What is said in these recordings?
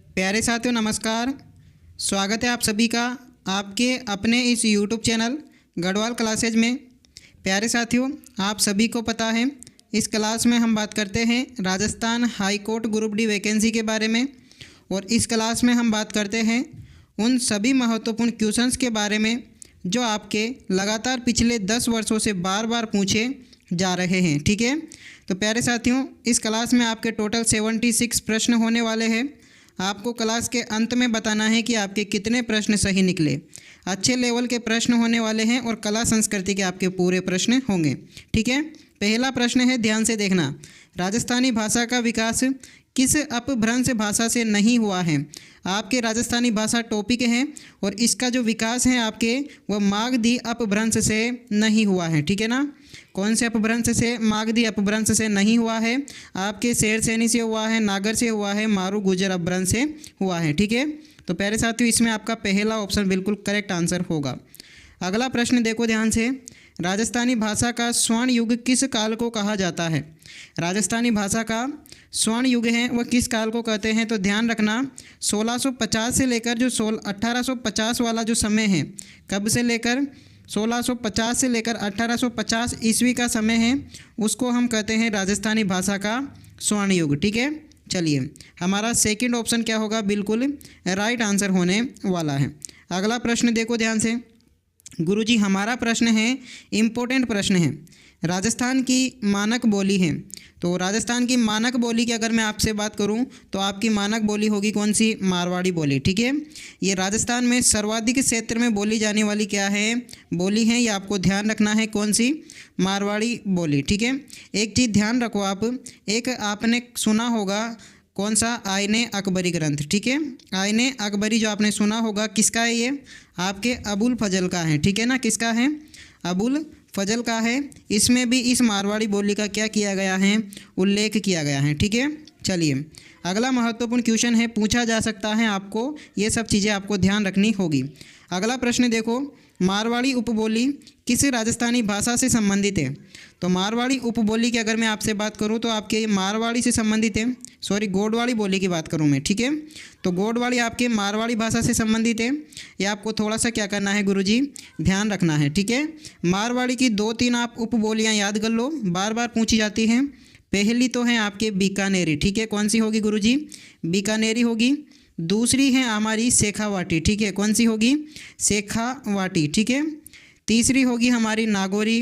प्यारे साथियों नमस्कार। स्वागत है आप सभी का आपके अपने इस YouTube चैनल गढ़वाल क्लासेज में। प्यारे साथियों, आप सभी को पता है इस क्लास में हम बात करते हैं Rajasthan high court group D vacancy के बारे में, और इस क्लास में हम बात करते हैं उन सभी महत्वपूर्ण क्वेश्चंस के बारे में जो आपके लगातार पिछले 10 वर्षों से बार बार पूछे जा रहे हैं। ठीक है, तो प्यारे साथियों, इस क्लास में आपके टोटल 76 प्रश्न होने वाले हैं। आपको क्लास के अंत में बताना है कि आपके कितने प्रश्न सही निकले। अच्छे लेवल के प्रश्न होने वाले हैं और कला संस्कृति के आपके पूरे प्रश्न होंगे। ठीक है, पहला प्रश्न है, ध्यान से देखना। राजस्थानी भाषा का विकास किस अपभ्रंश भाषा से नहीं हुआ है? आपके राजस्थानी भाषा टॉपिक है और इसका जो विकास है आपके वह मागधी अपभ्रंश से नहीं हुआ है। ठीक है ना, कौन से अपभ्रंश से? मागधी अपभ्रंश से नहीं हुआ है। आपके शेरसैनी से हुआ है, नागर से हुआ है, मारू गुर्जर अपभ्रंश से हुआ है। ठीक है, तो प्यारे साथियों, इसमें आपका पहला ऑप्शन बिल्कुल करेक्ट आंसर होगा। अगला प्रश्न देखो ध्यान से। राजस्थानी भाषा का स्वर्ण युग किस काल को कहा जाता है? राजस्थानी भाषा का स्वर्ण युग है वह किस काल को कहते हैं? तो ध्यान रखना, 1650 से लेकर जो 1850 वाला जो समय है, कब से लेकर 1650 से लेकर 1850 ईस्वी का समय है, उसको हम कहते हैं राजस्थानी भाषा का स्वर्ण युग। ठीक है, चलिए हमारा सेकंड ऑप्शन क्या होगा? बिल्कुल राइट आंसर होने वाला है। अगला प्रश्न देखो ध्यान से। गुरुजी, हमारा प्रश्न है, इम्पोर्टेंट प्रश्न है, राजस्थान की मानक बोली है। तो राजस्थान की मानक बोली की अगर मैं आपसे बात करूं तो आपकी मानक बोली होगी कौन सी? मारवाड़ी बोली। ठीक है, ये राजस्थान में सर्वाधिक क्षेत्र में बोली जाने वाली क्या है? बोली है। ये आपको ध्यान रखना है, कौन सी? मारवाड़ी बोली। ठीक है, एक चीज़ ध्यान रखो आप, एक आपने सुना होगा कौन सा? आईने अकबरी ग्रंथ। ठीक है, आईने अकबरी जो आपने सुना होगा, किसका है ये? आपके अबुल फजल का है। ठीक है ना, किसका है? अबुल फजल का है। इसमें भी इस मारवाड़ी बोली का क्या किया गया है? उल्लेख किया गया है। ठीक है, चलिए अगला महत्वपूर्ण क्वेश्चन है, पूछा जा सकता है आपको, ये सब चीज़ें आपको ध्यान रखनी होगी। अगला प्रश्न देखो, मारवाड़ी उपबोली किस राजस्थानी भाषा से संबंधित है? तो मारवाड़ी उपबोली की अगर मैं आपसे बात करूं तो आपके मारवाड़ी से संबंधित है, सॉरी गोडवाड़ी बोली की बात करूं मैं। ठीक है, तो गोडवाड़ी आपके मारवाड़ी भाषा से संबंधित है। ये आपको थोड़ा सा क्या करना है गुरुजी? ध्यान रखना है। ठीक है, मारवाड़ी की 2-3 आप उपबोलियाँ याद कर लो, बार बार पूछी जाती हैं। पहली तो है आपके बीकानेरी। ठीक है, कौन सी होगी गुरुजी? बीकानेरी होगी। दूसरी है हमारी शेखावाटी। ठीक है, कौन सी होगी? शेखावाटी। ठीक है, तीसरी होगी हमारी नागौरी।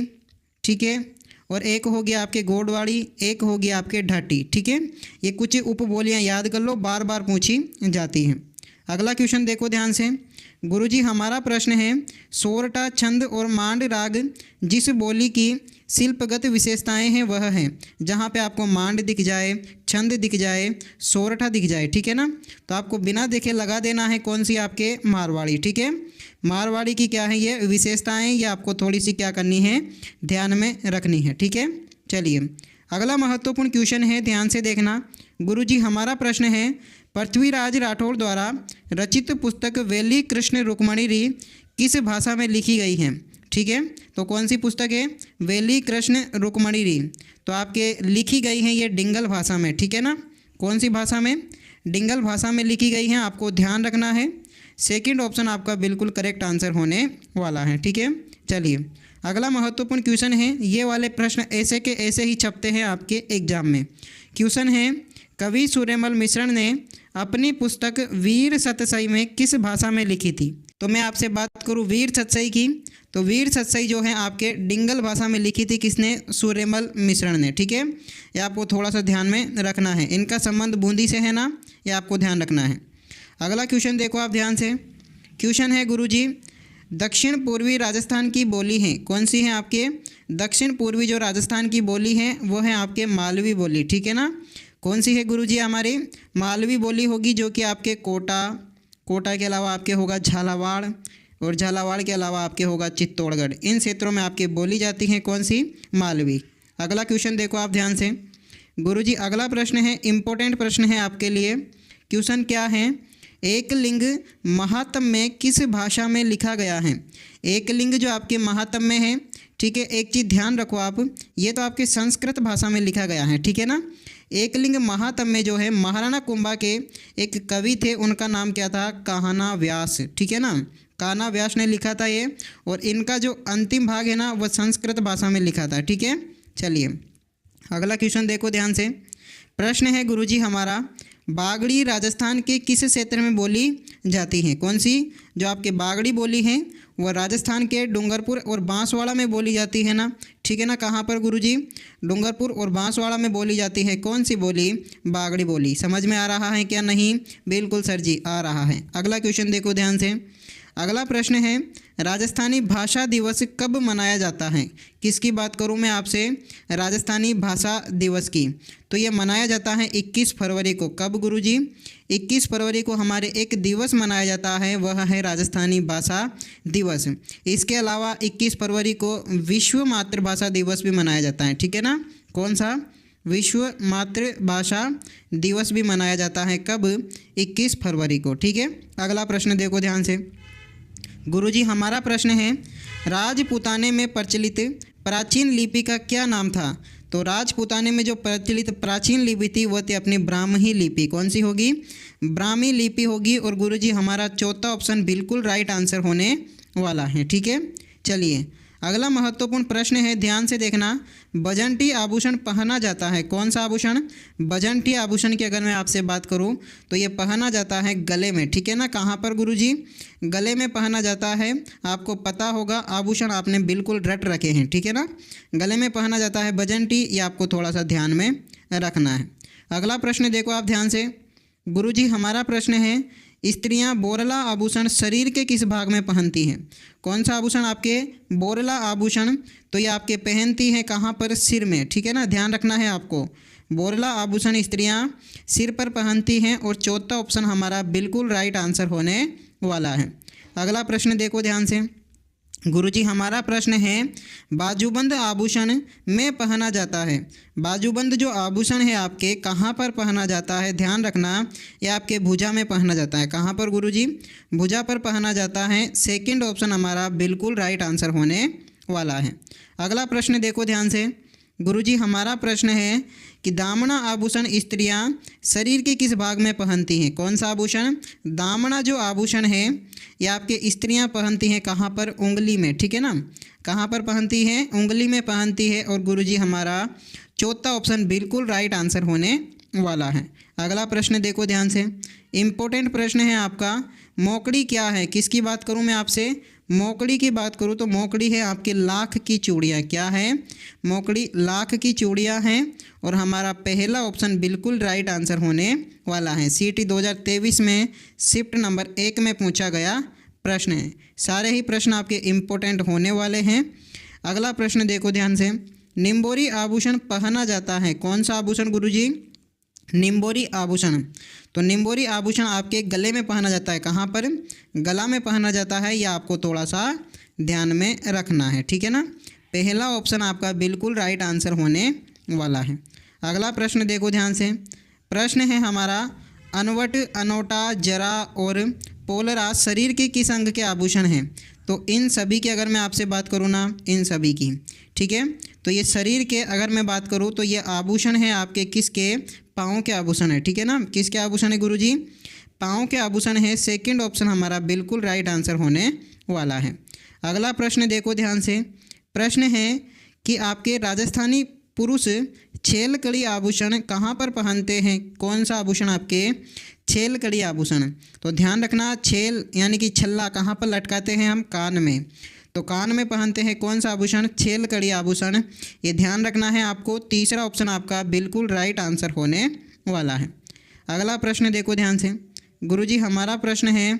ठीक है, और एक होगी आपके गोडवाड़ी, एक होगी आपके ढाटी। ठीक है, ये कुछ उपबोलियाँ याद कर लो, बार बार पूछी जाती हैं। अगला क्वेश्चन देखो ध्यान से। गुरुजी, हमारा प्रश्न है, सोरठा छंद और मांड राग जिस बोली की शिल्पगत विशेषताएं हैं वह है। जहाँ पे आपको मांड दिख जाए, छंद दिख जाए, सोरठा दिख जाए। ठीक है ना, तो आपको बिना देखे लगा देना है कौन सी? आपके मारवाड़ी। ठीक है, मारवाड़ी की क्या है ये विशेषताएं, ये आपको थोड़ी सी क्या करनी है? ध्यान में रखनी है। ठीक है, चलिए अगला महत्वपूर्ण क्वेश्चन है, ध्यान से देखना। गुरुजी, हमारा प्रश्न है, पृथ्वीराज राठौड़ द्वारा रचित पुस्तक वेली कृष्ण रुक्मणी री किस भाषा में लिखी गई है? ठीक है, तो कौन सी पुस्तक है? वेली कृष्ण रुक्मणी री। तो आपके लिखी गई है ये डिंगल भाषा में। ठीक है ना, कौन सी भाषा में? डिंगल भाषा में लिखी गई है, आपको ध्यान रखना है। सेकंड ऑप्शन आपका बिल्कुल करेक्ट आंसर होने वाला है। ठीक है, चलिए अगला महत्वपूर्ण क्वेश्चन है, ये वाले प्रश्न ऐसे के ऐसे ही छपते हैं आपके एग्जाम में। क्वेश्चन है, कवि सूर्यमल मिश्रण ने अपनी पुस्तक वीर सतसई में किस भाषा में लिखी थी? तो मैं आपसे बात करूं वीर सतसई की, तो वीर सतसई जो है आपके डिंगल भाषा में लिखी थी। किसने? सूर्यमल मिश्रण ने। ठीक है, ये आपको थोड़ा सा ध्यान में रखना है। इनका संबंध बूंदी से है ना, ये आपको ध्यान रखना है। अगला क्वेश्चन देखो आप ध्यान से। क्वेश्चन है, गुरुजी, दक्षिण पूर्वी राजस्थान की बोली है कौन सी है? आपके दक्षिण पूर्वी जो राजस्थान की बोली है वो है आपके मालवी बोली। ठीक है ना, कौन सी है गुरुजी? हमारी मालवी बोली होगी, जो कि आपके कोटा के अलावा आपके होगा झालावाड़, और झालावाड़ के अलावा आपके होगा चित्तौड़गढ़। इन क्षेत्रों में आपके बोली जाती हैं कौन सी? मालवी। अगला क्वेश्चन देखो आप ध्यान से। गुरुजी, अगला प्रश्न है, इम्पोर्टेंट प्रश्न है आपके लिए। क्वेश्चन क्या है? एकलिंग महात्म्य में किस भाषा में लिखा गया है? एकलिंग जो आपके महात्म्य में है, ठीक है, एक चीज़ ध्यान रखो आप, ये तो आपके संस्कृत भाषा में लिखा गया है। ठीक है ना, एकलिंग महात्म में जो है महाराणा कुंभा के एक कवि थे, उनका नाम क्या था? कान्हा व्यास। ठीक है ना, कान्हा व्यास ने लिखा था ये। और इनका जो अंतिम भाग है ना वह संस्कृत भाषा में लिखा था। ठीक है, चलिए अगला क्वेश्चन देखो ध्यान से। प्रश्न है गुरुजी हमारा, बागड़ी राजस्थान के किस क्षेत्र में बोली जाती है? कौन सी? जो आपके बागड़ी बोली है वह राजस्थान के डूंगरपुर और बांसवाड़ा में बोली जाती है ना। ठीक है ना, कहाँ पर गुरुजी? डूंगरपुर और बांसवाड़ा में बोली जाती है। कौन सी बोली? बागड़ी बोली। समझ में आ रहा है क्या? नहीं, बिल्कुल सर जी आ रहा है। अगला क्वेश्चन देखो ध्यान से। अगला प्रश्न है, राजस्थानी भाषा दिवस कब मनाया जाता है? किसकी बात करूं मैं आपसे? राजस्थानी भाषा दिवस की। तो ये मनाया जाता है 21 फरवरी को। कब गुरुजी? 21 फरवरी को हमारे एक दिवस मनाया जाता है, वह है राजस्थानी भाषा दिवस। इसके अलावा 21 फरवरी को विश्व मातृभाषा दिवस भी मनाया जाता है। ठीक है ना, कौन सा? विश्व मातृभाषा दिवस भी मनाया जाता है। कब? 21 फरवरी को। ठीक है, अगला प्रश्न देखो ध्यान से। गुरुजी हमारा प्रश्न है, राजपूताने में प्रचलित प्राचीन लिपि का क्या नाम था? तो राजपूताने में जो प्रचलित प्राचीन लिपि थी वह थी अपनी ब्राह्मी लिपि। कौन सी होगी? ब्राह्मी लिपि होगी। और गुरुजी हमारा चौथा ऑप्शन बिल्कुल राइट आंसर होने वाला है। ठीक है, चलिए अगला महत्वपूर्ण प्रश्न है, ध्यान से देखना। बजंटी आभूषण पहना जाता है। कौन सा आभूषण? बजंटी आभूषण की अगर मैं आपसे बात करूं तो ये पहना जाता है गले में। ठीक है ना, कहाँ पर गुरुजी? गले में पहना जाता है। आपको पता होगा, आभूषण आपने बिल्कुल रट रखे हैं। ठीक है ना, गले में पहना जाता है बजंटी, ये आपको थोड़ा सा ध्यान में रखना है। अगला प्रश्न देखो आप ध्यान से। गुरुजी हमारा प्रश्न है, स्त्रियां बोरला आभूषण शरीर के किस भाग में पहनती हैं? कौन सा आभूषण आपके? बोरला आभूषण। तो ये आपके पहनती हैं कहाँ पर? सिर में। ठीक है ना, ध्यान रखना है आपको। बोरला आभूषण स्त्रियां सिर पर पहनती हैं। और चौथा ऑप्शन हमारा बिल्कुल राइट आंसर होने वाला है। अगला प्रश्न देखो ध्यान से। गुरुजी हमारा प्रश्न है, बाजूबंद आभूषण में पहना जाता है। बाजूबंद जो आभूषण है आपके कहाँ पर पहना जाता है? ध्यान रखना, ये आपके भुजा में पहना जाता है। कहाँ पर गुरुजी? भुजा पर पहना जाता है। सेकंड ऑप्शन हमारा बिल्कुल राइट आंसर होने वाला है। अगला प्रश्न देखो ध्यान से। गुरुजी हमारा प्रश्न है कि दामना आभूषण स्त्रियां शरीर के किस भाग में पहनती हैं? कौन सा आभूषण? दामना जो आभूषण है ये आपके स्त्रियां पहनती हैं कहाँ पर? उंगली में। ठीक है ना, कहाँ पर पहनती हैं? उंगली में पहनती है। और गुरुजी हमारा चौथा ऑप्शन बिल्कुल राइट आंसर होने वाला है। अगला प्रश्न देखो ध्यान से। इम्पोर्टेंट प्रश्न है आपका, मोकड़ी क्या है? किसकी बात करूँ मैं आपसे? मोकड़ी की बात करूँ तो मोकड़ी है आपके लाख की चूड़ियाँ। क्या है? मोकड़ी लाख की चूड़ियाँ हैं। और हमारा पहला ऑप्शन बिल्कुल राइट आंसर होने वाला है। CET 2023 में शिफ्ट नंबर 1 में पूछा गया प्रश्न है। सारे ही प्रश्न आपके इम्पोर्टेंट होने वाले हैं। अगला प्रश्न देखो ध्यान से। निम्बोरी आभूषण पहना जाता है। कौन सा आभूषण गुरुजी? निम्बोरी आभूषण। तो निम्बोरी आभूषण आपके गले में पहना जाता है। कहाँ पर? गला में पहना जाता है। यह आपको थोड़ा सा ध्यान में रखना है। ठीक है ना, पहला ऑप्शन आपका बिल्कुल राइट आंसर होने वाला है। अगला प्रश्न देखो ध्यान से। प्रश्न है हमारा, अनवट, अनोटा, जरा और पोलरा शरीर के किस अंग के आभूषण हैं? तो इन सभी की अगर मैं आपसे बात करूँ ना, इन सभी की, ठीक है, तो ये शरीर के अगर मैं बात करूँ तो ये आभूषण है आपके किसके? पाँव के आभूषण है। ठीक है ना, किसके आभूषण है गुरुजी? पाँव के आभूषण है। सेकंड ऑप्शन हमारा बिल्कुल राइट आंसर होने वाला है। अगला प्रश्न देखो ध्यान से। प्रश्न है कि आपके राजस्थानी पुरुष छेल कड़ी आभूषण कहाँ पर पहनते हैं? कौन सा आभूषण आपके? छेल कड़ी आभूषण। तो ध्यान रखना, छेल यानी कि छल्ला कहाँ पर लटकाते हैं हम? कान में। तो कान में पहनते हैं कौन सा आभूषण? छेल कड़ी आभूषण। ये ध्यान रखना है आपको। तीसरा ऑप्शन आपका बिल्कुल राइट आंसर होने वाला है। अगला प्रश्न देखो ध्यान से। गुरुजी हमारा प्रश्न है,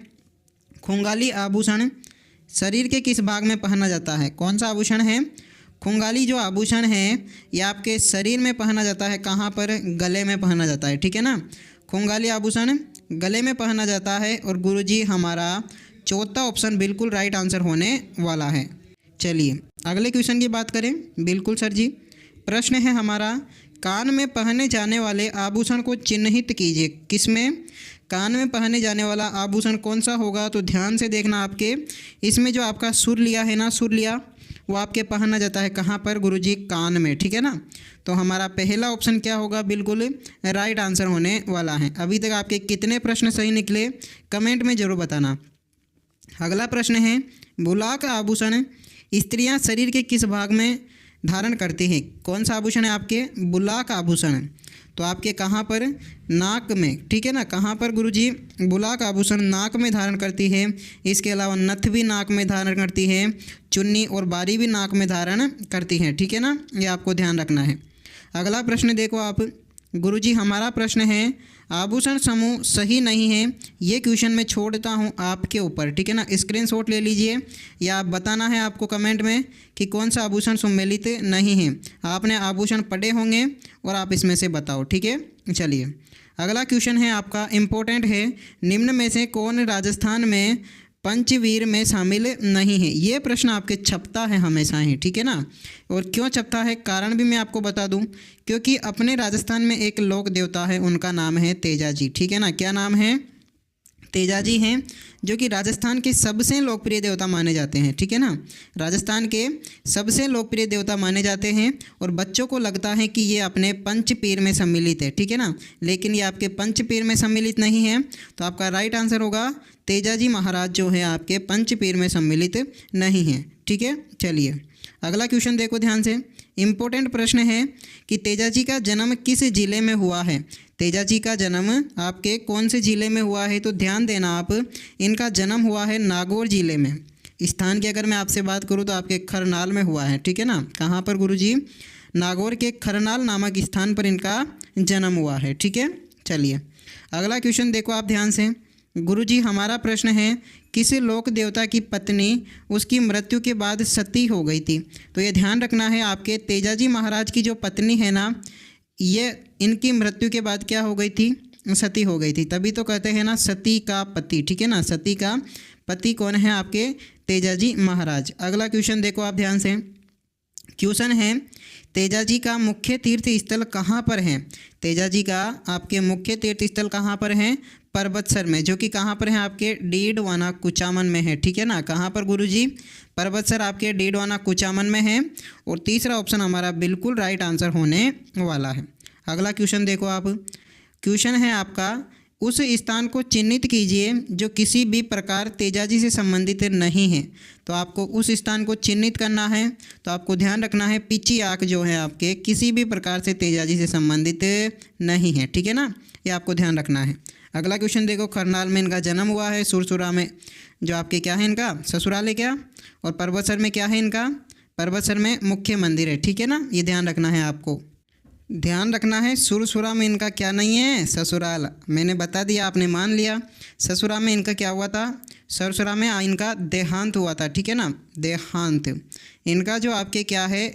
खुंगाली आभूषण शरीर के किस भाग में पहना जाता है? कौन सा आभूषण है? खुंगाली जो आभूषण है ये आपके शरीर में पहना जाता है। कहाँ पर? गले में पहना जाता है। ठीक है ना, खुंगाली आभूषण गले में पहना जाता है। और गुरुजी हमारा चौथा ऑप्शन बिल्कुल राइट आंसर होने वाला है। चलिए अगले क्वेश्चन की बात करें। बिल्कुल सर जी। प्रश्न है हमारा, कान में पहने जाने वाले आभूषण को चिन्हित कीजिए। किस में? कान में पहने जाने वाला आभूषण कौन सा होगा? तो ध्यान से देखना आपके, इसमें जो आपका सुर लिया है ना, सुर लिया वो आपके पहना जाता है कहाँ पर गुरुजी? कान में, ठीक है ना। तो हमारा पहला ऑप्शन क्या होगा? बिल्कुल राइट आंसर होने वाला है। अभी तक आपके कितने प्रश्न सही निकले कमेंट में ज़रूर बताना। अगला प्रश्न है, बुलाक आभूषण स्त्रियां शरीर के किस भाग में धारण करती हैं? कौन सा आभूषण है आपके? बुलाक आभूषण। तो आपके कहाँ पर? नाक में, ठीक है ना। कहाँ पर गुरुजी? बुलाक आभूषण नाक में धारण करती है। इसके अलावा नथ भी नाक में धारण करती है, चुन्नी और बारी भी नाक में धारण करती हैं, ठीक है ना। ये आपको ध्यान रखना है। अगला प्रश्न देखो आप, गुरुजी हमारा प्रश्न है आभूषण समूह सही नहीं है, ये क्वेश्चन मैं छोड़ता हूँ आपके ऊपर, ठीक है ना। स्क्रीनशॉट ले लीजिए या आप बताना है आपको कमेंट में कि कौन सा आभूषण सम्मिलित नहीं है। आपने आभूषण पढ़े होंगे और आप इसमें से बताओ, ठीक है। चलिए अगला क्वेश्चन है आपका, इम्पोर्टेंट है, निम्न में से कौन राजस्थान में पंचवीर में शामिल नहीं है? ये प्रश्न आपके छपता है हमेशा ही, ठीक है ना। और क्यों छपता है कारण भी मैं आपको बता दूं, क्योंकि अपने राजस्थान में एक लोक देवता है, उनका नाम है तेजाजी, ठीक है ना। क्या नाम है? तेजाजी हैं, जो कि राजस्थान के सबसे लोकप्रिय देवता माने जाते हैं, ठीक है ना। राजस्थान के सबसे लोकप्रिय देवता माने जाते हैं और बच्चों को लगता है कि ये अपने पंचपीर में सम्मिलित है, ठीक है ना। लेकिन ये आपके पंचपीर में सम्मिलित नहीं है। तो आपका राइट आंसर होगा तेजाजी महाराज जो है आपके पंचपीर में सम्मिलित नहीं है, ठीक है। चलिए अगला क्वेश्चन देखो ध्यान से, इम्पोर्टेंट प्रश्न है कि तेजाजी का जन्म किस जिले में हुआ है? तेजाजी का जन्म आपके कौन से ज़िले में हुआ है? तो ध्यान देना आप, इनका जन्म हुआ है नागौर ज़िले में। स्थान की अगर मैं आपसे बात करूं तो आपके खरनाल में हुआ है, ठीक है ना। कहाँ पर गुरुजी? नागौर के खरनाल नामक स्थान पर इनका जन्म हुआ है, ठीक है। चलिए अगला क्वेश्चन देखो आप ध्यान से, गुरुजी हमारा प्रश्न है किस लोक देवता की पत्नी उसकी मृत्यु के बाद सती हो गई थी? तो ये ध्यान रखना है, आपके तेजाजी महाराज की जो पत्नी है ना, ये इनकी मृत्यु के बाद क्या हो गई थी? सती हो गई थी। तभी तो कहते हैं ना सती का पति, ठीक है ना। सती का पति कौन है? आपके तेजाजी महाराज। अगला क्वेश्चन देखो आप ध्यान से, क्वेश्चन है तेजाजी का मुख्य तीर्थ स्थल कहाँ पर है? तेजाजी का आपके मुख्य तीर्थ स्थल कहाँ पर है? पर्वतसर में, जो कि कहाँ पर है? आपके डीडवाना कुचामन में है, ठीक है ना। कहाँ पर गुरुजी? पर्वतसर आपके डीडवाना कुचामन में है। और तीसरा ऑप्शन हमारा बिल्कुल राइट आंसर होने वाला है। अगला क्वेश्चन देखो आप, क्वेश्चन है आपका, उस स्थान को चिन्हित कीजिए जो किसी भी प्रकार तेजाजी से संबंधित नहीं है। तो आपको उस स्थान को चिन्हित करना है। तो आपको ध्यान रखना है पीची आँख जो है आपके किसी भी प्रकार से तेजाजी से संबंधित नहीं है, ठीक है ना। ये आपको ध्यान रखना है। अगला क्वेश्चन देखो, खरनाल में इनका जन्म हुआ है, सुरसुरा में जो आपके क्या है इनका ससुराल है क्या, और पर्वतसर में क्या है इनका? पर्वतसर में मुख्य मंदिर है, ठीक है ना। ये ध्यान रखना है आपको, ध्यान रखना है। सुरसुरा में इनका क्या नहीं है? ससुराल। मैंने बता दिया, आपने मान लिया। ससुरा में इनका क्या हुआ था? सुरसुरा में इनका देहांत हुआ था, ठीक है ना। देहांत इनका जो आपके क्या है,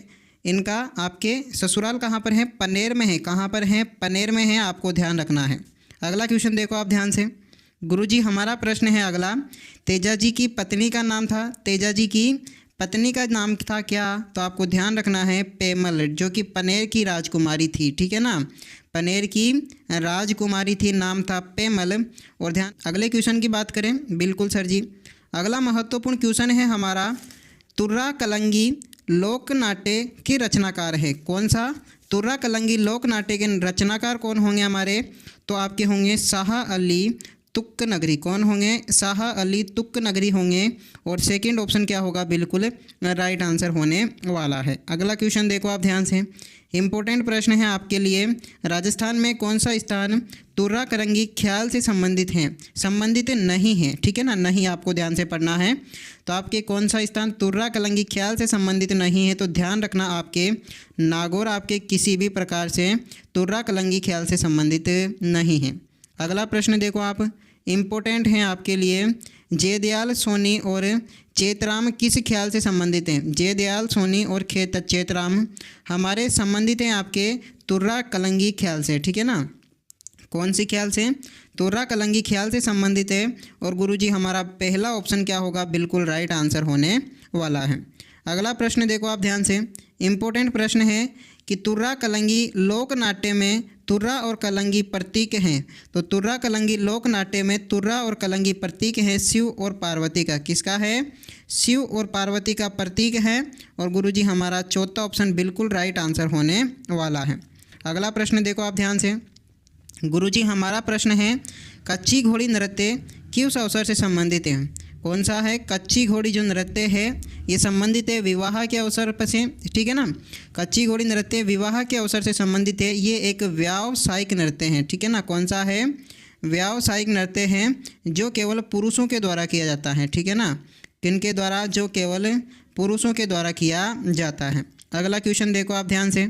इनका आपके ससुराल कहाँ पर है? पनेर में है। कहाँ पर है? पनेर में है, आपको ध्यान रखना है। अगला क्वेश्चन देखो आप ध्यान से, गुरुजी हमारा प्रश्न है अगला, तेजाजी की पत्नी का नाम था, तेजाजी की पत्नी का नाम था क्या? तो आपको ध्यान रखना है पेमल, जो कि पनेर की राजकुमारी थी, ठीक है ना। पनेर की राजकुमारी थी, नाम था पेमल। और ध्यान अगले क्वेश्चन की बात करें, बिल्कुल सर जी। अगला महत्वपूर्ण क्वेश्चन है हमारा, तुर्रा कलंगी लोक नाट्य के रचनाकार है कौन सा? तुर्रा कलंगी लोक नाट्य के रचनाकार कौन होंगे हमारे? तो आपके होंगे शाह अली तुक्क नगरी। कौन होंगे? शाह अली तुक्क नगरी होंगे। और सेकंड ऑप्शन क्या होगा? बिल्कुल राइट आंसर होने वाला है। अगला क्वेश्चन देखो आप ध्यान से, इम्पोर्टेंट प्रश्न है आपके लिए, राजस्थान में कौन सा स्थान तुर्रा कलंगी ख्याल से संबंधित है? संबंधित नहीं है, ठीक है ना। नहीं आपको ध्यान से पढ़ना है। तो आपके कौन सा स्थान तुर्रा कलंगी ख्याल से संबंधित नहीं है? तो ध्यान रखना, आपके नागौर आपके किसी भी प्रकार से तुर्रा कलंगी ख्याल से संबंधित नहीं है। अगला प्रश्न देखो आप, इम्पोर्टेंट है आपके लिए, जयदयाल सोनी और चेतराम किस ख्याल से संबंधित हैं? जयदयाल सोनी और चेतराम हमारे संबंधित हैं आपके तुर्रा कलंगी ख्याल से, ठीक है ना। कौन सी ख्याल से? तुर्रा कलंगी ख्याल से संबंधित है। और गुरुजी हमारा पहला ऑप्शन क्या होगा? बिल्कुल राइट आंसर होने वाला है। अगला प्रश्न देखो आप ध्यान से, इम्पोर्टेंट प्रश्न है कि तुर्रा कलंगी लोक नाट्य में तुर्रा और कलंगी प्रतीक हैं। तो तुर्रा कलंगी लोक नाट्य में तुर्रा और कलंगी प्रतीक हैं शिव और पार्वती का। किसका है? शिव और पार्वती का प्रतीक है। और गुरुजी हमारा चौथा ऑप्शन बिल्कुल राइट आंसर होने वाला है। अगला प्रश्न देखो आप ध्यान से। गुरुजी हमारा प्रश्न है कच्ची घोड़ी नृत्य किस अवसर से संबंधित है? कौन सा है? कच्ची घोड़ी जो नृत्य है ये संबंधित है विवाह के अवसर पर से, ठीक है ना। कच्ची घोड़ी नृत्य विवाह के अवसर से संबंधित है। ये एक व्यावसायिक नृत्य है, ठीक है ना। कौन सा है? व्यावसायिक नृत्य है जो केवल पुरुषों के द्वारा किया जाता है, ठीक है ना। किनके द्वारा? जो केवल पुरुषों के द्वारा किया जाता है। अगला क्वेश्चन देखो आप ध्यान से।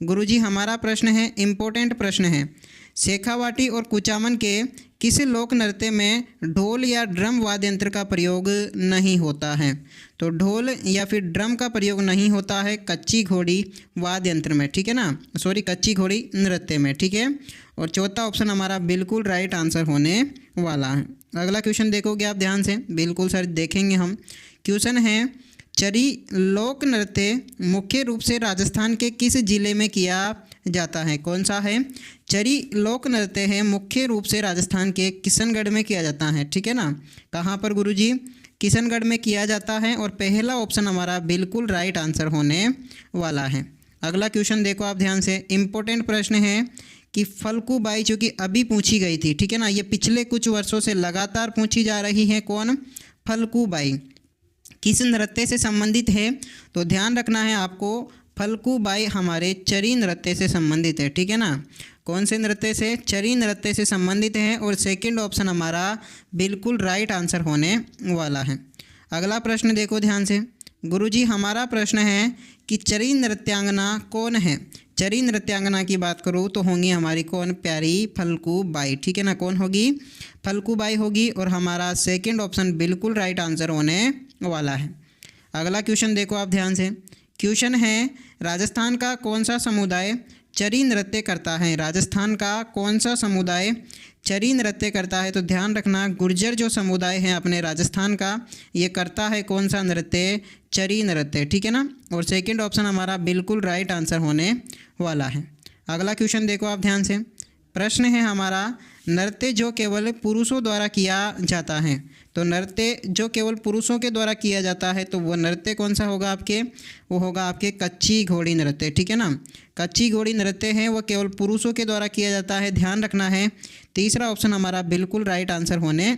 गुरुजी हमारा प्रश्न है इम्पोर्टेंट प्रश्न है, शेखावाटी और कुचामन के किस लोक नृत्य में ढोल या ड्रम वाद्य यंत्र का प्रयोग नहीं होता है? तो ढोल या फिर ड्रम का प्रयोग नहीं होता है कच्ची घोड़ी वाद्य यंत्र में, ठीक है ना, सॉरी कच्ची घोड़ी नृत्य में, ठीक है। और चौथा ऑप्शन हमारा बिल्कुल राइट आंसर होने वाला है। अगला क्वेश्चन देखोगे आप ध्यान से, बिल्कुल सर देखेंगे हम। क्वेश्चन है चरी लोक नृत्य मुख्य रूप से राजस्थान के किस जिले में किया जाता है? कौन सा है? चरी लोक नृत्य है मुख्य रूप से राजस्थान के किशनगढ़ में किया जाता है, ठीक है ना। कहाँ पर गुरुजी? किशनगढ़ में किया जाता है। और पहला ऑप्शन हमारा बिल्कुल राइट आंसर होने वाला है। अगला क्वेश्चन देखो आप ध्यान से। इम्पोर्टेंट प्रश्न है कि फल्गुबाई जो कि अभी पूछी गई थी, ठीक है ना, ये पिछले कुछ वर्षों से लगातार पूछी जा रही है। कौन? फल्गुबाई किस नृत्य से संबंधित है? तो ध्यान रखना है आपको, फल्गुबाई हमारे चरी नृत्य से संबंधित है, ठीक है ना। कौन से नृत्य से? चरी नृत्य से संबंधित है। और सेकंड ऑप्शन हमारा बिल्कुल राइट आंसर होने वाला है। अगला प्रश्न देखो ध्यान से। गुरुजी हमारा प्रश्न है कि चरी नृत्यांगना कौन है? चरी नृत्यांगना की बात करूँ तो होंगी हमारी कौन? प्यारी फल्गुबाई, ठीक है ना। कौन होगी? फल्गुबाई होगी। और हमारा सेकंड ऑप्शन बिल्कुल राइट आंसर होने वाला है। अगला क्वेश्चन देखो आप ध्यान से। क्वेश्चन है राजस्थान का कौन सा समुदाय चरी नृत्य करता है? राजस्थान का कौन सा समुदाय चरी नृत्य करता है? तो ध्यान रखना गुर्जर जो समुदाय है अपने राजस्थान का, ये करता है कौन सा नृत्य? चरी नृत्य, ठीक है ना। और सेकंड ऑप्शन हमारा बिल्कुल राइट आंसर होने वाला है। अगला क्वेश्चन देखो आप ध्यान से। प्रश्न है हमारा नृत्य जो केवल पुरुषों द्वारा किया जाता है। तो नृत्य जो केवल पुरुषों के द्वारा किया जाता है तो वो नृत्य कौन सा होगा आपके? वो होगा आपके कच्ची घोड़ी नृत्य, ठीक है ना। कच्ची घोड़ी नृत्य है वो केवल पुरुषों के द्वारा किया जाता है, ध्यान रखना है। तीसरा ऑप्शन हमारा बिल्कुल राइट आंसर होने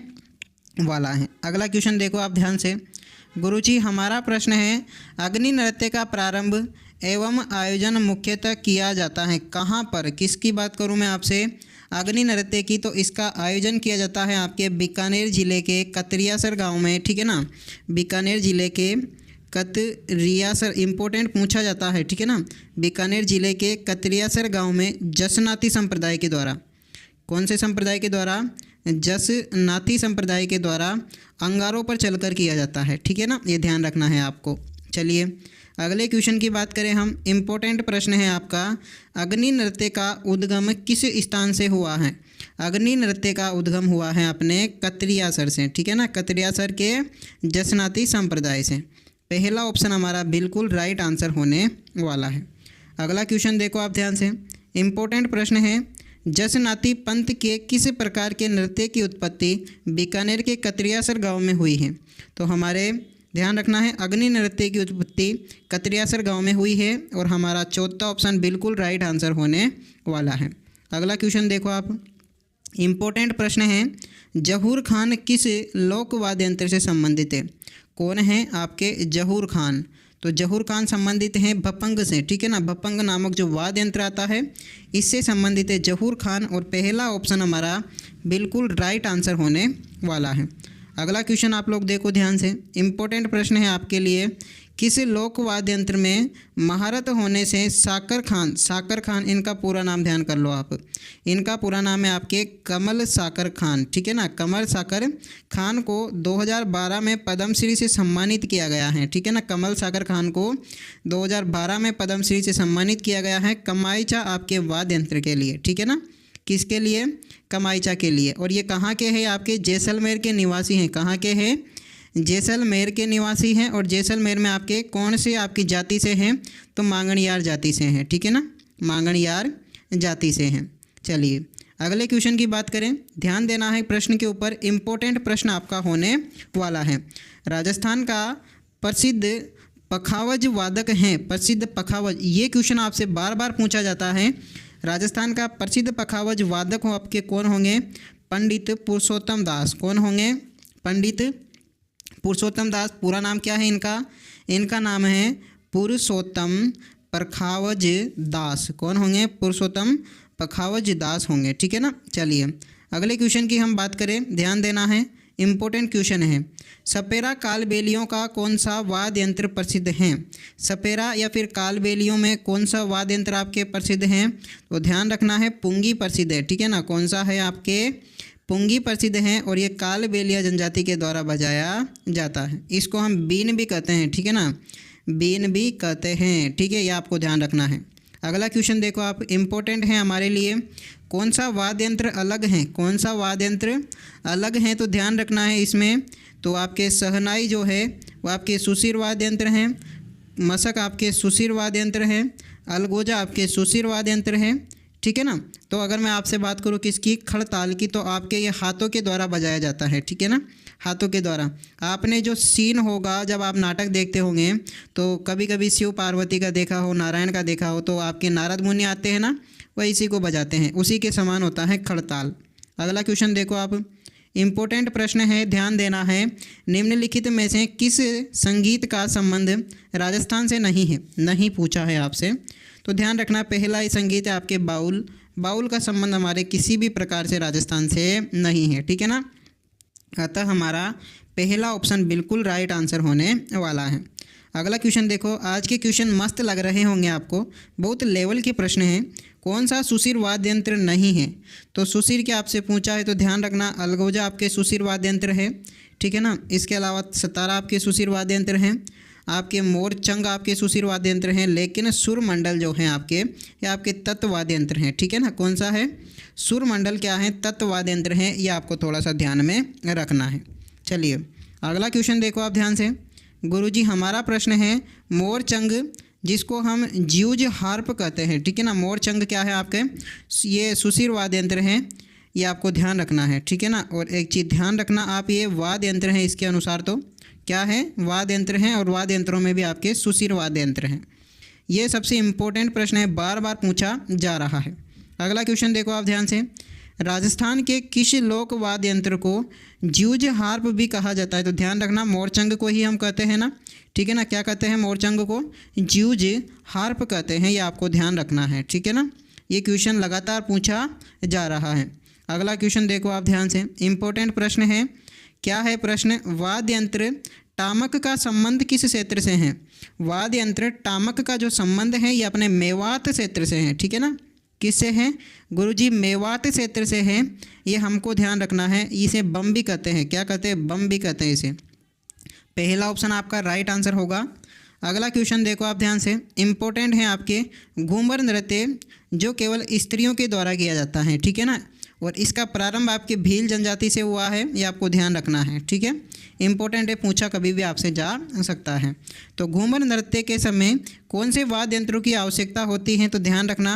वाला है। अगला क्वेश्चन देखो आप ध्यान से। गुरुजी हमारा प्रश्न है अग्नि नृत्य का प्रारंभ एवं आयोजन मुख्यतः किया जाता है कहाँ पर? किसकी बात करूँ मैं आपसे? अग्नि नृत्य की। तो इसका आयोजन किया जाता है आपके बीकानेर ज़िले के कतरियासर गांव में, ठीक है ना। बीकानेर ज़िले के कतरियासर, इम्पोर्टेंट पूछा जाता है, ठीक है ना। बीकानेर ज़िले के कतरियासर गांव में जसनाती संप्रदाय के द्वारा, कौन से संप्रदाय के द्वारा? जसनाती संप्रदाय के द्वारा अंगारों पर चलकर किया जाता है, ठीक है ना। ये ध्यान रखना है आपको। चलिए अगले क्वेश्चन की बात करें हम। इम्पोर्टेंट प्रश्न है आपका अग्नि नृत्य का उद्गम किस स्थान से हुआ है? अग्नि नृत्य का उद्गम हुआ है अपने कतरियासर से, ठीक है ना। कतरियासर के जसनाती संप्रदाय से। पहला ऑप्शन हमारा बिल्कुल राइट आंसर होने वाला है। अगला क्वेश्चन देखो आप ध्यान से। इम्पोर्टेंट प्रश्न है जसनाती पंथ के किस प्रकार के नृत्य की उत्पत्ति बीकानेर के कतरियासर गांव में हुई है? तो हमारे ध्यान रखना है अग्नि नृत्य की उत्पत्ति कतरियासर गांव में हुई है। और हमारा चौथा ऑप्शन बिल्कुल राइट आंसर होने वाला है। अगला क्वेश्चन देखो आप। इम्पोर्टेंट प्रश्न है जहूर खान किस लोक वाद्य यंत्र से संबंधित है? कौन है आपके? जहूर खान। तो जहूर खान संबंधित हैं भपंग से, ठीक है ना। भपंग नामक जो वाद्य यंत्र आता है इससे संबंधित है जहूर खान। और पहला ऑप्शन हमारा बिल्कुल राइट आंसर होने वाला है। अगला क्वेश्चन आप लोग देखो ध्यान से। इम्पोर्टेंट प्रश्न है आपके लिए किस लोक वाद्य यंत्र में महारत होने से साकर खान इनका पूरा नाम ध्यान कर लो आप। इनका पूरा नाम है आपके कमल साकर खान, ठीक है ना। कमल साकर खान को 2012 में पद्मश्री से सम्मानित किया गया है, ठीक है ना। कमल साकर खान को 2012 में पद्मश्री से सम्मानित किया गया है कमाईचा आपके वाद्य यंत्र के लिए, ठीक है ना। किसके लिए? कमाईचा के लिए। और ये कहाँ के हैं? आपके जैसलमेर के निवासी हैं। कहाँ के हैं? जैसलमेर के निवासी हैं। और जैसलमेर में आपके कौन से आपकी जाति से हैं? तो मांगणियार जाति से हैं, ठीक है ना। मांगणियार जाति से हैं। चलिए अगले क्वेश्चन की बात करें, ध्यान देना है प्रश्न के ऊपर, इम्पोर्टेंट प्रश्न आपका होने वाला है। राजस्थान का प्रसिद्ध पखावज वादक हैं, प्रसिद्ध पखावज, ये क्वेश्चन आपसे बार बार पूछा जाता है। राजस्थान का प्रसिद्ध पखावज वादक हो आपके कौन होंगे? पंडित पुरुषोत्तम दास। कौन होंगे? पंडित पुरुषोत्तम दास। पूरा नाम क्या है इनका? इनका नाम है पुरुषोत्तम पखावज दास। कौन होंगे? पुरुषोत्तम पखावज दास होंगे, ठीक है ना। चलिए अगले क्वेश्चन की हम बात करें, ध्यान देना है, इम्पोर्टेंट क्वेश्चन है। सपेरा कालबेलियों का कौन सा वाद्य यंत्र प्रसिद्ध है? सपेरा या फिर कालबेलियों में कौन सा वाद्य यंत्र आपके प्रसिद्ध हैं? तो ध्यान रखना है पुंगी प्रसिद्ध है, ठीक है ना। कौन सा है आपके? पुंगी प्रसिद्ध है और ये कालबेलिया जनजाति के द्वारा बजाया जाता है। इसको हम बीन भी कहते हैं, ठीक है ना, बीन भी कहते हैं, ठीक है, ये आपको ध्यान रखना है। अगला क्वेश्चन देखो आप, इम्पोर्टेंट है हमारे लिए, कौन सा वाद्य यंत्र अलग है? कौन सा वाद्य यंत्र अलग है? तो ध्यान रखना है इसमें, तो आपके सहनाई जो है वो आपके सुशिर वाद्य यंत्र हैं, मशक आपके सुशिर वाद्य यंत्र हैं, अलगोजा आपके सुशिर वाद्य यंत्र हैं, ठीक है ना। तो अगर मैं आपसे बात करूँ किसकी? खड़ताल की, तो आपके ये हाथों के द्वारा बजाया जाता है, ठीक है ना, हाथों के द्वारा। आपने जो सीन होगा जब आप नाटक देखते होंगे तो कभी कभी शिव पार्वती का देखा हो, नारायण का देखा हो, तो आपके नारद मुनि आते हैं ना, वह इसी को बजाते हैं, उसी के समान होता है खड़ताल। अगला क्वेश्चन देखो आप, इम्पोर्टेंट प्रश्न है, ध्यान देना है, निम्नलिखित में से किस संगीत का संबंध राजस्थान से नहीं है? नहीं पूछा है आपसे, तो ध्यान रखना, पहला ही संगीत है आपके बाउल। बाउल का संबंध हमारे किसी भी प्रकार से राजस्थान से नहीं है, ठीक है ना। अतः हमारा पहला ऑप्शन बिल्कुल राइट आंसर होने वाला है। अगला क्वेश्चन देखो, आज के क्वेश्चन मस्त लग रहे होंगे आपको, बहुत लेवल के प्रश्न हैं। कौन सा सुशिर वाद्य यंत्र नहीं है? तो सुशिर के आपसे पूछा है, तो ध्यान रखना अलगोजा आपके सुशिर वाद्य यंत्र है, ठीक है ना। इसके अलावा सतारा आपके सुशिर वाद्य यंत्र हैं, आपके मोरचंग आपके सुशिर वाद्य यंत्र हैं, लेकिन सुरमंडल जो हैं आपके, ये आपके तत्व वाद्य यंत्र हैं, ठीक है ना। कौन सा है? सुरमंडल क्या है? तत्व वाद्य यंत्र हैं, ये आपको थोड़ा सा ध्यान में रखना है। चलिए अगला क्वेश्चन देखो आप ध्यान से, गुरुजी हमारा प्रश्न है, मोरचंग जिसको हम ज्यूज हार्प कहते हैं, ठीक है ना, मोरचंग क्या है आपके? ये सुशिर वाद्य यंत्र हैं, ये आपको ध्यान रखना है, ठीक है ना। और एक चीज़ ध्यान रखना आप, ये वाद्य यंत्र हैं, इसके अनुसार तो क्या है? वाद्य यंत्र हैं, और वाद्य यंत्रों में भी आपके सुशिर वाद्य यंत्र हैं। ये सबसे इम्पोर्टेंट प्रश्न है, बार बार पूछा जा रहा है। अगला क्वेश्चन देखो आप ध्यान से, राजस्थान के किस लोक वाद्य यंत्र को ज्यूज हार्प भी कहा जाता है? तो ध्यान रखना, मोरचंग को ही हम कहते हैं ना, ठीक है ना। क्या कहते हैं? मोरचंग को ज्यूज हार्प कहते हैं, ये आपको ध्यान रखना है, ठीक है ना। ये क्वेश्चन लगातार पूछा जा रहा है। अगला क्वेश्चन देखो आप ध्यान से, इम्पोर्टेंट प्रश्न है, क्या है प्रश्न? वाद्य यंत्र टामक का संबंध किस क्षेत्र से है? वाद्य यंत्र टामक का जो संबंध है ये अपने मेवात क्षेत्र से है, ठीक है ना। किससे है? गुरुजी मेवात क्षेत्र से है, ये हमको ध्यान रखना है। इसे बम भी कहते हैं, क्या कहते हैं? बम भी कहते हैं इसे। पहला ऑप्शन आपका राइट आंसर होगा। अगला क्वेश्चन देखो आप ध्यान से, इम्पोर्टेंट है आपके, घूमर नृत्य जो केवल स्त्रियों के द्वारा किया जाता है, ठीक है ना, और इसका प्रारंभ आपके भील जनजाति से हुआ है, ये आपको ध्यान रखना है, ठीक है। इंपॉर्टेंट है, पूछा कभी भी आपसे जा सकता है। तो घूमर नृत्य के समय कौन से वाद्य यंत्रों की आवश्यकता होती है? तो ध्यान रखना,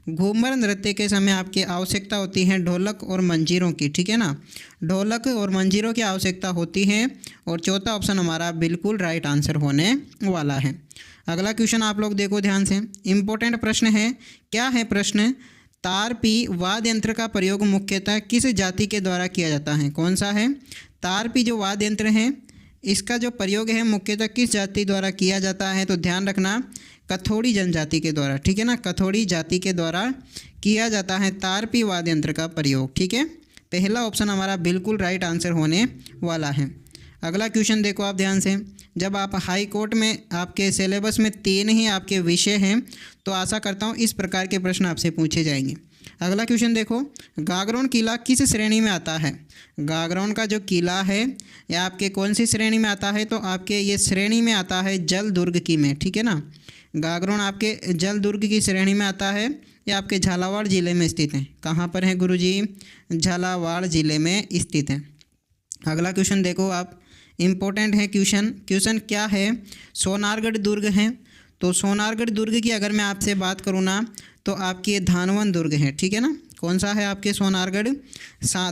घूमर नृत्य के समय आपकी आवश्यकता होती है ढोलक और मंजीरों की, ठीक है ना, ढोलक और मंजीरों की आवश्यकता होती है। और चौथा ऑप्शन हमारा बिल्कुल राइट आंसर होने वाला है। अगला क्वेश्चन आप लोग देखो ध्यान से, इम्पोर्टेंट प्रश्न है। क्या है प्रश्न? तारपी वाद्य यंत्र का प्रयोग मुख्यतः किस जाति के द्वारा किया जाता है? कौन सा है? तारपी जो वाद्य यंत्र है इसका जो प्रयोग है मुख्यतः किस जाति द्वारा किया जाता है? तो ध्यान रखना, कथोड़ी जनजाति के द्वारा, ठीक है ना, कथोड़ी जाति के द्वारा किया जाता है तारपी वाद्य यंत्र का प्रयोग, ठीक है। पहला ऑप्शन हमारा बिल्कुल राइट आंसर होने वाला है। अगला क्वेश्चन देखो आप ध्यान से, जब आप हाई कोर्ट में आपके सिलेबस में 3 ही आपके विषय हैं तो आशा करता हूँ इस प्रकार के प्रश्न आपसे पूछे जाएंगे। अगला क्वेश्चन देखो, गागरोन किला किस श्रेणी में आता है? गागरोन का जो किला है यह आपके कौन सी श्रेणी में आता है? तो आपके ये श्रेणी में आता है जल दुर्ग की में, ठीक है ना। गागरोन आपके जल दुर्ग की श्रेणी में आता है। ये आपके झालावाड़ ज़िले में स्थित है। कहाँ पर है गुरुजी? झालावाड़ ज़िले में स्थित है। अगला क्वेश्चन देखो आप, इम्पोर्टेंट है क्वेश्चन क्या है? सोनारगढ़ दुर्ग है। तो सोनारगढ़ दुर्ग की अगर मैं आपसे बात करूँ ना तो आपकी ये धानवन दुर्ग है, ठीक है ना। कौन सा है आपके सोनारगढ़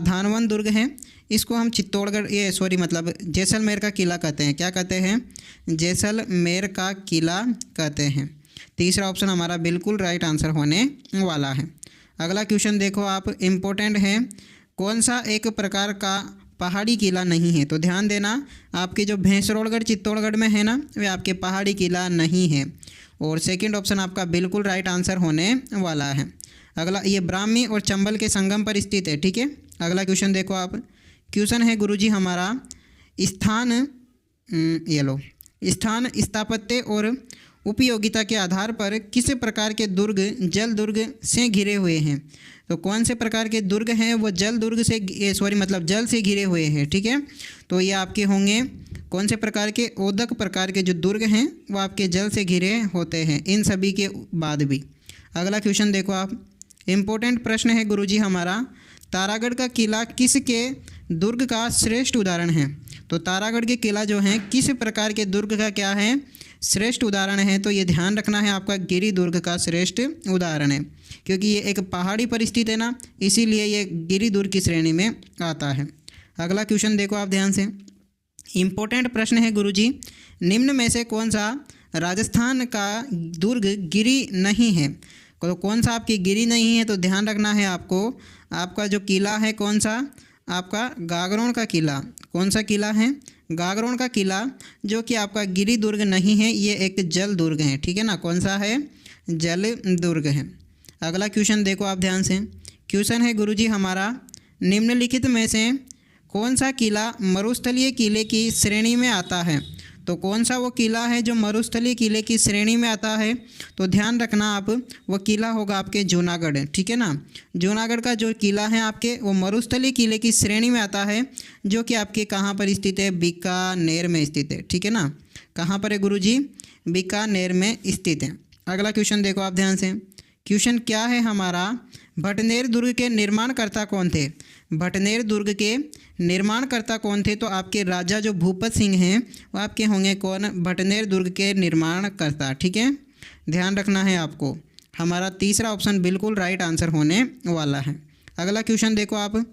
धानवन दुर्ग है, इसको हम चित्तौड़गढ़ मतलब जैसलमेर का किला कहते हैं। क्या कहते हैं? जैसलमेर का किला कहते हैं। तीसरा ऑप्शन हमारा बिल्कुल राइट आंसर होने वाला है। अगला क्वेश्चन देखो आप, इम्पोर्टेंट है। कौन सा एक प्रकार का पहाड़ी किला नहीं है? तो ध्यान देना, आपके जो भैंसरोड़गढ़ चित्तौड़गढ़ में है ना, वे आपके पहाड़ी किला नहीं है। और सेकंड ऑप्शन आपका बिल्कुल राइट आंसर होने वाला है। अगला, ये ब्राह्मी और चंबल के संगम पर स्थित है। ठीक है, अगला क्वेश्चन देखो आप। क्वेश्चन है गुरुजी हमारा, स्थान स्थापत्य और उपयोगिता के आधार पर किस प्रकार के दुर्ग जल दुर्ग से घिरे हुए हैं? तो कौन से प्रकार के दुर्ग हैं वो जल दुर्ग से मतलब जल से घिरे हुए हैं। ठीक है, तो ये आपके होंगे कौन से प्रकार के? ओदक प्रकार के जो दुर्ग हैं वो आपके जल से घिरे होते हैं, इन सभी के बाद भी। अगला क्वेश्चन देखो आप, इम्पोर्टेंट प्रश्न है गुरुजी हमारा, तारागढ़ का किला किसके दुर्ग का श्रेष्ठ उदाहरण है? तो तारागढ़ के किला जो हैं किस प्रकार के दुर्ग का क्या है? श्रेष्ठ उदाहरण है। तो ये ध्यान रखना है, आपका गिरि दुर्ग का श्रेष्ठ उदाहरण है, क्योंकि ये एक पहाड़ी पर स्थित है ना, इसीलिए ये गिरि दुर्ग की श्रेणी में आता है। अगला क्वेश्चन देखो आप ध्यान से, इम्पोर्टेंट प्रश्न है गुरुजी, निम्न में से कौन सा राजस्थान का दुर्ग गिरि नहीं है? तो कौन सा आपकी गिरि नहीं है? तो ध्यान रखना है आपको, आपका जो किला है कौन सा? आपका गागरोन का किला। कौन सा किला है? गागरोन का किला, जो कि आपका गिरि दुर्ग नहीं है, ये एक जल दुर्ग है। ठीक है ना, कौन सा है? जल दुर्ग है। अगला क्वेश्चन देखो आप ध्यान से, क्वेश्चन है गुरुजी हमारा, निम्नलिखित में से कौन सा किला मरुस्थलीय किले की श्रेणी में आता है? तो कौन सा वो किला है जो मरुस्थलीय किले की श्रेणी में आता है? तो ध्यान रखना आप, वो किला होगा आपके जूनागढ़। ठीक है ना, जूनागढ़ का जो किला है आपके वो मरुस्थलीय किले की श्रेणी में आता है, जो कि आपके कहाँ पर स्थित है? बीकानेर में स्थित है। ठीक है ना, कहाँ पर है गुरुजी? बीकानेर में स्थित है। अगला क्वेश्चन देखो आप ध्यान से, क्वेश्चन क्या है हमारा, भटनेर दुर्ग के निर्माणकर्ता कौन थे? भटनेर दुर्ग के निर्माणकर्ता कौन थे? तो आपके राजा जो भूपत सिंह हैं वो आपके होंगे कौन? भटनेर दुर्ग के निर्माणकर्ता। ठीक है, ध्यान रखना है आपको, हमारा तीसरा ऑप्शन बिल्कुल राइट आंसर होने वाला है। अगला क्वेश्चन देखो आप,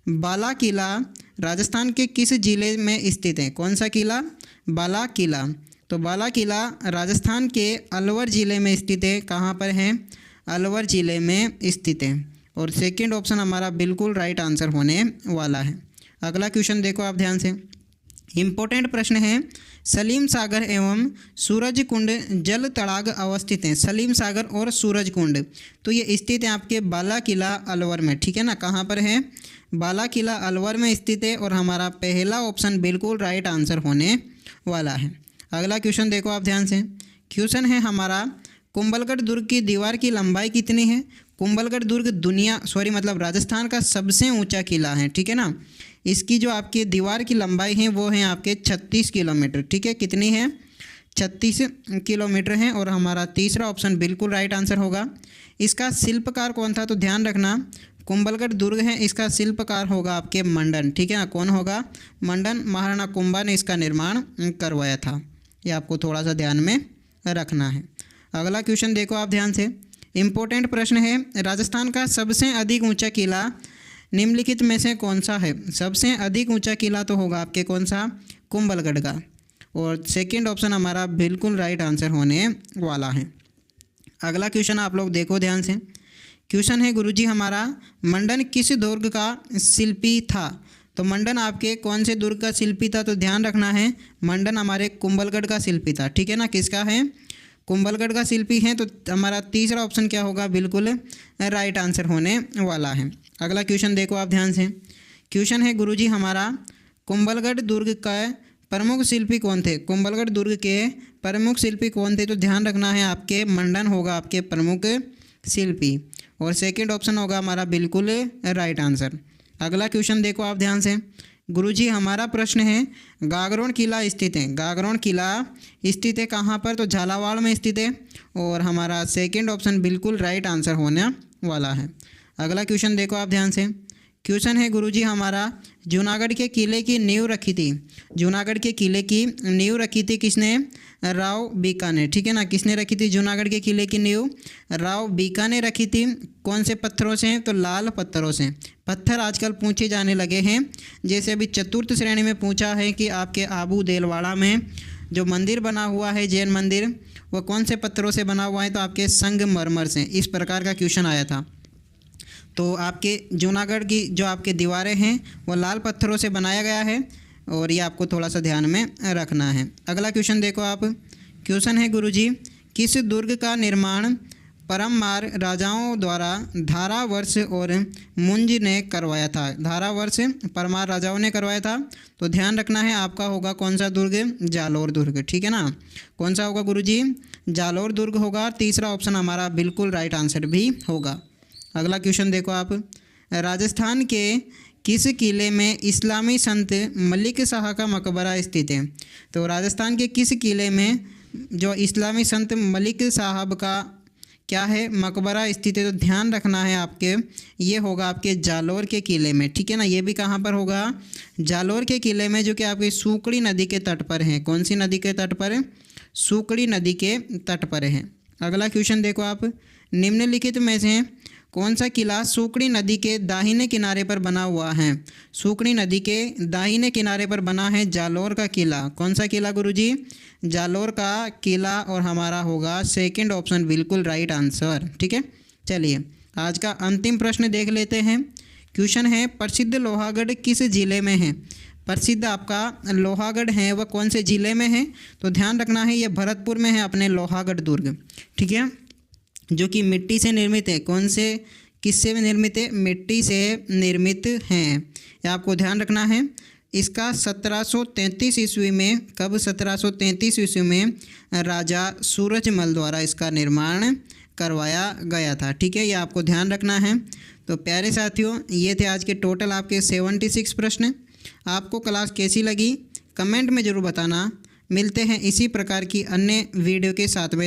बाला किला राजस्थान के किस जिले में स्थित है? कौन सा किला? बाला किला। तो बाला किला राजस्थान के अलवर जिले में स्थित है। कहाँ पर है? अलवर जिले में स्थित है। और सेकंड ऑप्शन हमारा बिल्कुल राइट आंसर होने वाला है। अगला क्वेश्चन देखो आप ध्यान से, इम्पोर्टेंट प्रश्न है, सलीम सागर एवं सूरज कुंड जल तड़ाग अवस्थित हैं। सलीम सागर और सूरज कुंड, तो ये स्थित है आपके बाला किला अलवर में। ठीक है ना, कहाँ पर है? बाला किला अलवर में स्थित है। और हमारा पहला ऑप्शन बिल्कुल राइट आंसर होने वाला है। अगला क्वेश्चन देखो आप ध्यान से, क्वेश्चन है हमारा, कुंभलगढ़ दुर्ग की दीवार की लंबाई कितनी है? कुंभलगढ़ दुर्ग मतलब राजस्थान का सबसे ऊंचा किला है। ठीक है ना, इसकी जो आपकी दीवार की लंबाई है वो है आपके 36 किलोमीटर। ठीक है, कितनी है? 36 किलोमीटर है। और हमारा तीसरा ऑप्शन बिल्कुल राइट आंसर होगा। इसका शिल्पकार कौन था? तो ध्यान रखना, कुंभलगढ़ दुर्ग है, इसका शिल्पकार होगा आपके मंडन। ठीक है ना, कौन होगा? मंडन। महाराणा कुंभा ने इसका निर्माण करवाया था, ये आपको थोड़ा सा ध्यान में रखना है। अगला क्वेश्चन देखो आप ध्यान से, इम्पोर्टेंट प्रश्न है, राजस्थान का सबसे अधिक ऊंचा किला निम्नलिखित में से कौन सा है? सबसे अधिक ऊंचा किला तो होगा आपके कौन सा? कुंभलगढ़ का। और सेकंड ऑप्शन हमारा बिल्कुल राइट आंसर होने वाला है। अगला क्वेश्चन आप लोग देखो ध्यान से, क्वेश्चन है गुरुजी हमारा, मंडन किस दुर्ग का शिल्पी था? तो मंडन आपके कौन से दुर्ग का शिल्पी था? तो ध्यान रखना है, मंडन हमारे कुंभलगढ़ का शिल्पी था। ठीक है ना, किसका है? कुंभलगढ़ का शिल्पी है। तो हमारा तीसरा ऑप्शन क्या होगा? बिल्कुल राइट आंसर होने वाला है। अगला क्वेश्चन देखो आप ध्यान से, क्वेश्चन है गुरुजी हमारा, कुंभलगढ़ दुर्ग का प्रमुख शिल्पी कौन थे? कुंभलगढ़ दुर्ग के प्रमुख शिल्पी कौन थे? तो ध्यान रखना है, आपके मंडन होगा आपके प्रमुख शिल्पी। और सेकंड ऑप्शन होगा हमारा बिल्कुल राइट आंसर। अगला क्वेश्चन देखो आप ध्यान से, गुरुजी हमारा प्रश्न है, गागरोन किला स्थित है। गागरोन किला स्थित है कहाँ पर? तो झालावाड़ में स्थित है। और हमारा सेकंड ऑप्शन बिल्कुल राइट आंसर होने वाला है। अगला क्वेश्चन देखो आप ध्यान से, क्वेश्चन है गुरुजी हमारा, जूनागढ़ के किले की नींव रखी थी, जूनागढ़ के किले की नींव रखी थी किसने? राव बीका ने। ठीक है ना, किसने रखी थी जूनागढ़ के किले की नींव? राव बीका ने रखी थी। कौन से पत्थरों से? तो लाल पत्थरों से। पत्थर आजकल पूछे जाने लगे हैं, जैसे अभी चतुर्थ श्रेणी में पूछा है कि आपके आबू देलवाड़ा में जो मंदिर बना हुआ है जैन मंदिर, वो कौन से पत्थरों से बना हुआ है? तो आपके संगमरमर से। इस प्रकार का क्वेश्चन आया था। तो आपके जूनागढ़ की जो आपके दीवारें हैं वो लाल पत्थरों से बनाया गया है, और ये आपको थोड़ा सा ध्यान में रखना है। अगला क्वेश्चन देखो आप। क्वेश्चन है गुरुजी, किस दुर्ग का निर्माण परमार राजाओं द्वारा धारावर्ष और मुंज ने करवाया था? धारावर्ष परमार राजाओं ने करवाया था। तो ध्यान रखना है आपका होगा कौन सा दुर्ग? जालोर दुर्ग। ठीक है ना, कौन सा होगा गुरुजी? जालोर दुर्ग होगा। तीसरा ऑप्शन हमारा बिल्कुल राइट आंसर भी होगा। अगला क्वेश्चन देखो आप। राजस्थान के किस किले में इस्लामी संत मलिक शाह का मकबरा स्थित है? तो राजस्थान के किस किले में जो इस्लामी संत मलिक साहब का क्या है? मकबरा स्थित है। तो ध्यान रखना है आपके, ये होगा आपके जालोर के किले में। ठीक है ना, ये भी कहाँ पर होगा? जालोर के किले में, जो कि आपकी सूकड़ी नदी के तट पर है। कौन सी नदी के तट पर? सूकड़ी नदी के तट पर है। अगला क्वेश्चन देखो आप। निम्नलिखित में से कौन सा किला सूकड़ी नदी के दाहिने किनारे पर बना हुआ है? सूकड़ी नदी के दाहिने किनारे पर बना है जालोर का किला। कौन सा किला गुरुजी? जालोर का किला, और हमारा होगा सेकंड ऑप्शन बिल्कुल राइट आंसर। ठीक है, चलिए आज का अंतिम प्रश्न देख लेते हैं। क्वेश्चन है, प्रसिद्ध लोहागढ़ किस जिले में है? प्रसिद्ध आपका लोहागढ़ है वह कौन से जिले में है? तो ध्यान रखना है, ये भरतपुर में है अपने लोहागढ़ दुर्ग। ठीक है, जो कि मिट्टी से निर्मित है। कौन से, किससे निर्मित है? मिट्टी से निर्मित हैं। ये आपको ध्यान रखना है। इसका 1733 ईस्वी में, कब? 1733 ईस्वी में राजा सूरजमल द्वारा इसका निर्माण करवाया गया था। ठीक है, ये आपको ध्यान रखना है। तो प्यारे साथियों, ये थे आज के टोटल आपके 76 प्रश्न। आपको क्लास कैसी लगी कमेंट में ज़रूर बताना। मिलते हैं इसी प्रकार की अन्य वीडियो के साथ में।